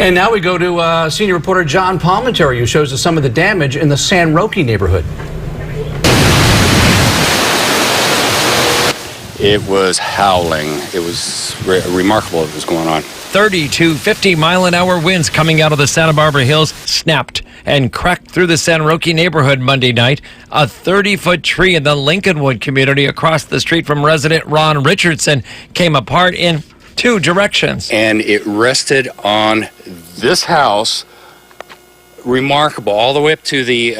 And now we go to senior reporter John Palmentary, who shows us some of the damage in the San Roque neighborhood. It was howling. It was remarkable what was going on. 30 to 50 mile an hour winds coming out of the Santa Barbara Hills snapped and cracked through the San Roque neighborhood Monday night. A 30-foot tree in the Lincolnwood community across the street from resident Ron Richardson came apart in two directions. And it rested on this house, remarkable, all the way up to the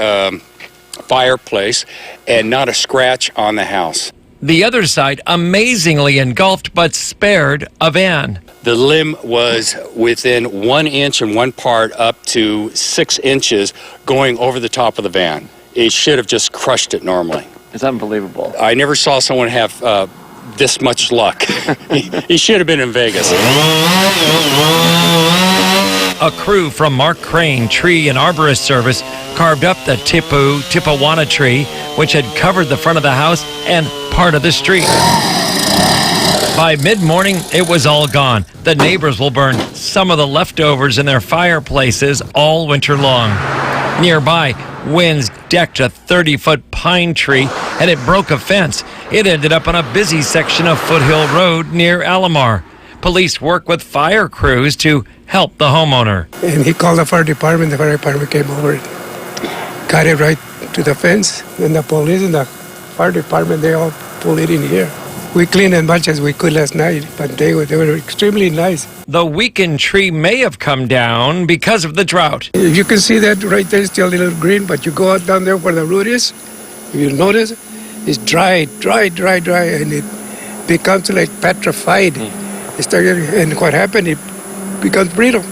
fireplace, and not a scratch on the house. The other side amazingly engulfed but spared a van. The limb was within 1 inch and one part up to 6 inches going over the top of the van. It should have just crushed it normally. It's unbelievable. I never saw someone have this much luck. He should have been in Vegas. A crew from Mark Crane Tree and Arborist Service carved up the Tippewana tree, which had covered the front of the house and part of the street. By mid-morning, it was all gone. The neighbors will burn some of the leftovers in their fireplaces all winter long. Nearby, winds decked a 30-foot pine tree, and it broke a fence. It ended up on a busy section of Foothill Road near Alomar. Police work with fire crews to help the homeowner. And he called the fire department. The fire department came over, got it right to the fence. And the police and the fire department, they all pulled it in here. We cleaned as much as we could last night, but they were extremely nice. The weakened tree may have come down because of the drought. If you can see that right there, it's still a little green, but you go out down there where the root is, if you notice, it's dry, and it becomes like petrified. And what happened, it becomes brittle.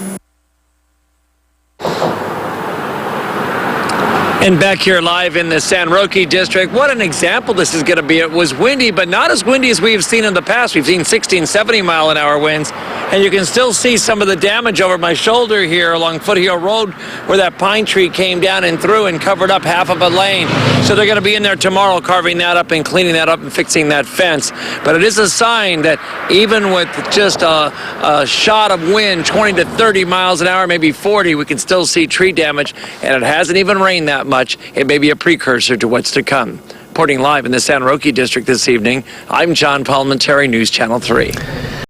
And back here live in the San Roque district, what an example this is going to be. It was windy, but not as windy as we've seen in the past. We've seen 60 and 70 mile an hour winds. And you can still see some of the damage over my shoulder here along Foothill Road where that pine tree came down and through and covered up half of a lane. So they're going to be in there tomorrow carving that up and cleaning that up and fixing that fence. But it is a sign that even with just a shot of wind, 20 to 30 miles an hour, maybe 40, we can still see tree damage. And it hasn't even rained that much. It may be a precursor to what's to come. Reporting live in the San Roque district this evening, I'm John Palmentary, News Channel 3.